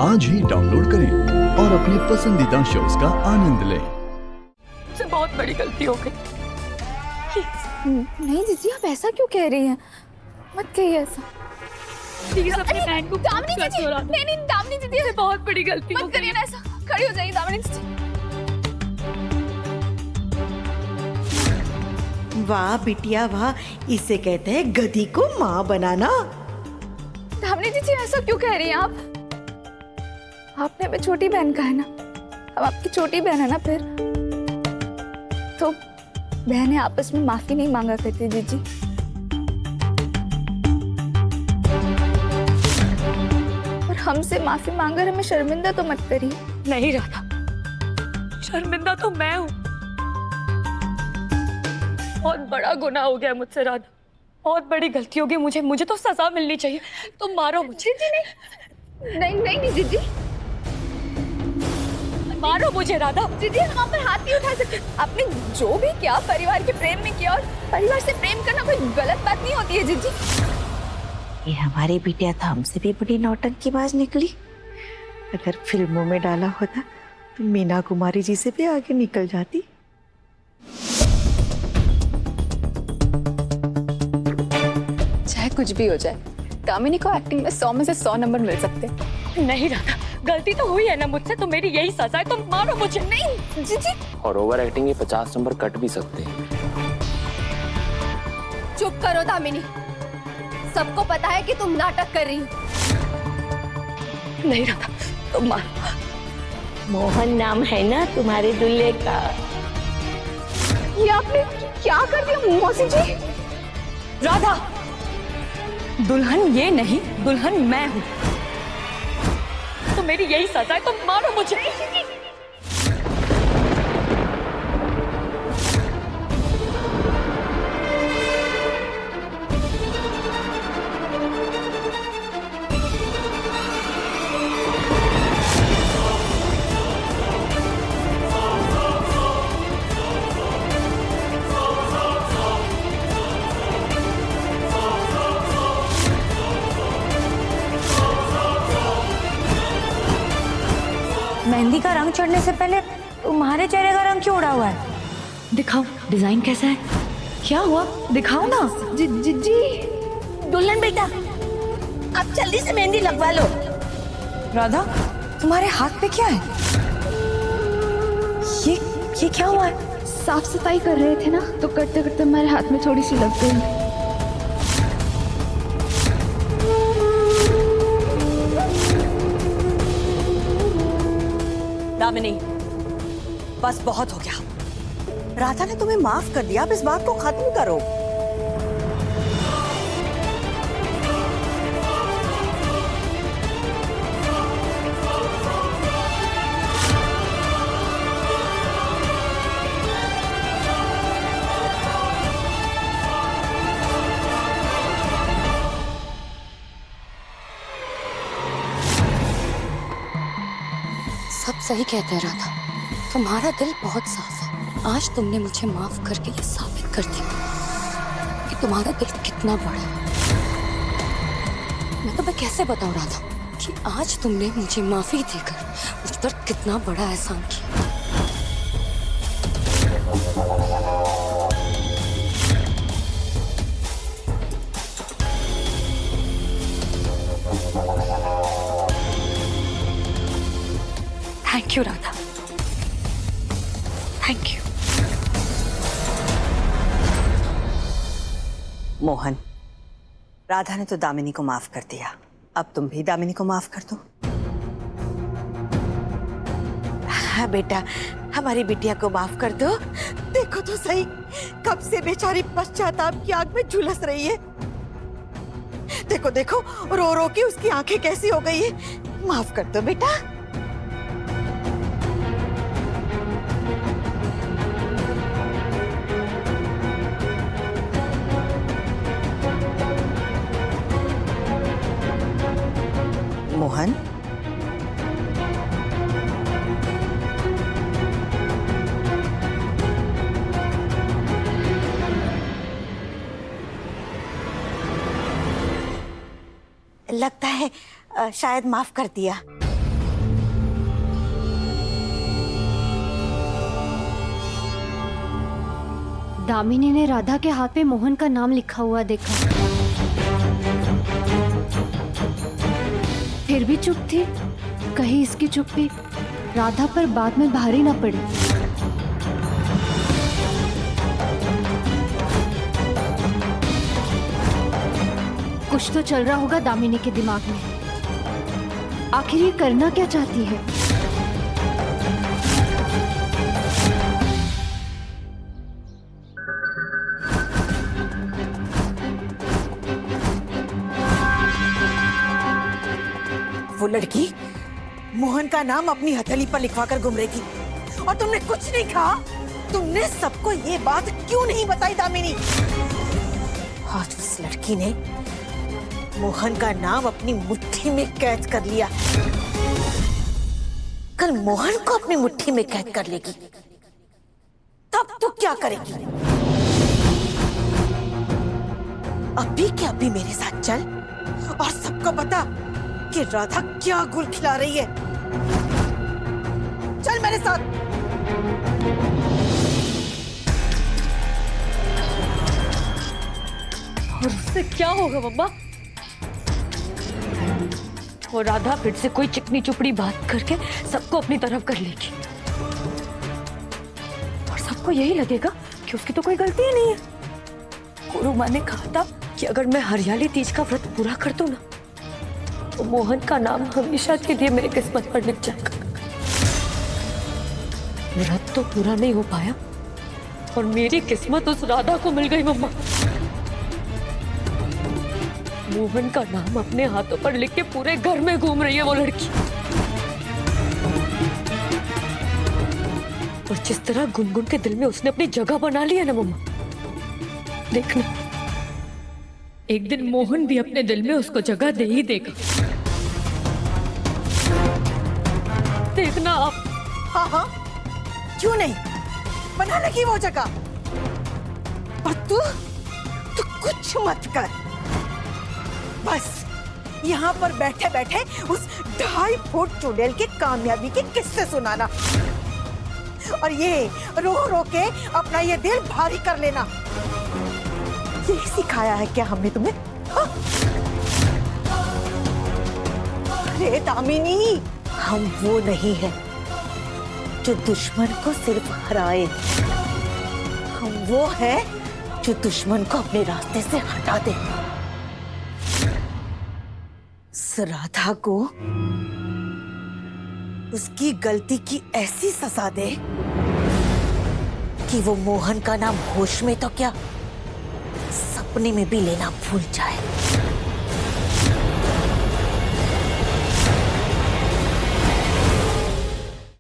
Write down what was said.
आज ही डाउनलोड करें और अपने पसंदीदा शोज का आनंद लें। मुझसे बहुत बड़ी गलती हो गई। नहीं दीदी, आप ऐसा क्यों कह रही हैं? मत कहिए ऐसा। प्लीज अपनी बहन को दामिनी दीदी, नहीं नहीं दामिनी दीदी, मुझसे बहुत बड़ी गलती हो मत करिए गई। ना ऐसा। खड़ी हो जाइए दामिनी दीदी। वाह बिटिया वाह, इसे कहते हैं गधी को माँ बनाना। दामिनी दीदी, ऐसा क्यों कह रही हैं आप? आपने भी छोटी बहन का है ना, अब आपकी छोटी बहन है ना, फिर तो बहनें आपस में माफी नहीं मांगा करती दीदी। और हमसे माफी मांगकर हमें शर्मिंदा तो मत करिए। नहीं राधा, शर्मिंदा तो मैं हूँ। बहुत बड़ा गुनाह हो गया मुझसे राधा, बहुत बड़ी गलती हो गई। मुझे तो सजा मिलनी चाहिए। तुम मारो मुझे। जी नहीं नहीं नहीं नहीं दीदी, मारो मुझे राधा। दीदी हम आप पर हाथ नहीं उठा सकते। आपने जो भी किया परिवार के प्रेम में किया, और परिवार से प्रेम करना कोई गलत बात नहीं होती है दीदी। ये हमारी बिटिया तो हमसे भी बड़ी नौटंकीबाज निकली। अगर फिल्मों में डाला होता तो मीना कुमारी जी से भी आगे निकल जाती। चाहे कुछ भी हो जाए, दामिनी को एक्टिंग में 100 में से 100 नंबर मिल सकते हैं। नहीं राधा, गलती तो हुई है ना मुझसे, तो मेरी यही सजा है। तुम मारो मुझे। नहीं जी जी, और ओवर एक्टिंग के 50 नंबर कट भी सकते हैं। चुप करो दामिनी, सबको पता है कि तुम नाटक कर रही हो। नहीं राधा, तुम मारो। मोहन नाम है ना तुम्हारे दूल्हे का। ये आपने क्या कर दिया मौसी जी? राधा, दुल्हन ये नहीं, दुल्हन मैं हूँ। तो मेरी यही सजा है। तुम मारो मुझे। मेहंदी का रंग चढ़ने से पहले तुम्हारे चेहरे का रंग क्यों उड़ा हुआ है? दिखाओ डिजाइन कैसा है, क्या हुआ, दिखाओ ना। जी जी जी, दुल्हन बेटा, अब जल्दी से मेहंदी लगवा लो। राधा, तुम्हारे हाथ पे क्या है? ये क्या हुआ है? साफ सफाई कर रहे थे ना, तो करते करते हमारे हाथ में थोड़ी सी लग गई। दामिनी, बस बहुत हो गया। राधा ने तुम्हें माफ कर दिया, अब इस बात को खत्म करो। सब सही कहते हैं राधा, तुम्हारा दिल बहुत साफ है। आज तुमने मुझे माफ करके ये साबित कर दिया कि तुम्हारा दिल कितना बड़ा है। मैं तुम्हें कैसे बताऊं राधा कि आज तुमने मुझे माफी देकर मुझ पर कितना बड़ा एहसान किया। Thank you Radha, thank you. Mohan, Radha ने तो दामिनी को माफ कर दिया, अब तुम भी दामिनी को माफ कर दो। हाँ बेटा, हमारी बिटिया को माफ कर दो। देखो तो सही, कब से बेचारी पश्चाताप की आग में झुलस रही है। देखो देखो, रो रो के उसकी आंखें कैसी हो गई है। माफ कर दो बेटा। मोहन, लगता है शायद माफ कर दिया। दामिनी ने राधा के हाथ पे मोहन का नाम लिखा हुआ देखा, फिर भी चुप थी। कहीं इसकी चुप्पी राधा पर बाद में भारी ना पड़े। कुछ तो चल रहा होगा दामिनी के दिमाग में। आखिर ये करना क्या चाहती है? वो लड़की मोहन का नाम अपनी हथेली पर लिखवा कर घूम रही थी और तुमने कुछ नहीं कहा। तुमने सबको ये बात क्यों नहीं बताई दामिनी? आज उस लड़की ने मोहन का नाम अपनी मुट्ठी में कैद कर लिया। कल मोहन को अपनी मुट्ठी में कैद कर लेगी, तब तू क्या करेगी? अभी के अभी मेरे साथ चल और सबको बता कि राधा क्या गुल खिला रही है। चल मेरे साथ। और उससे क्या होगा मम्मा? और राधा फिर से कोई चिकनी चुपड़ी बात करके सबको अपनी तरफ कर लेगी और सबको यही लगेगा कि उसकी तो कोई गलती ही नहीं है। गुरु माँ ने कहा था कि अगर मैं हरियाली तीज का व्रत पूरा कर दूं ना, तो मोहन का नाम हमेशा के लिए मेरी किस्मत पर लिख जाएगा। व्रत तो पूरा नहीं हो पाया और मेरी किस्मत उस राधा को मिल गई मम्मा। मोहन का नाम अपने हाथों पर लिख के पूरे घर में घूम रही है वो लड़की। और जिस तरह गुनगुन के दिल में उसने अपनी जगह बना ली है ना मम्मा, देखना एक दिन मोहन भी अपने दिल में उसको जगह दे ही देगा। देखना आप। हाँ हाँ, क्यों नहीं, बना लगी वो जगह। और तू कुछ मत कर, बस यहाँ पर बैठे बैठे उस 2.5 फुट चुड़ैल के कामयाबी के किस्से सुनाना और ये रो रो के अपना ये दिल भारी कर लेना। यही सिखाया है क्या हमने तुम्हें? हाँ? अरे दामिनी, हम वो नहीं है जो दुश्मन को सिर्फ हराए, हम वो है जो दुश्मन को अपने रास्ते से हटा दे। राधा को उसकी गलती की ऐसी सजा दे कि वो मोहन का नाम होश में तो क्या, सपने में भी लेना भूल जाए।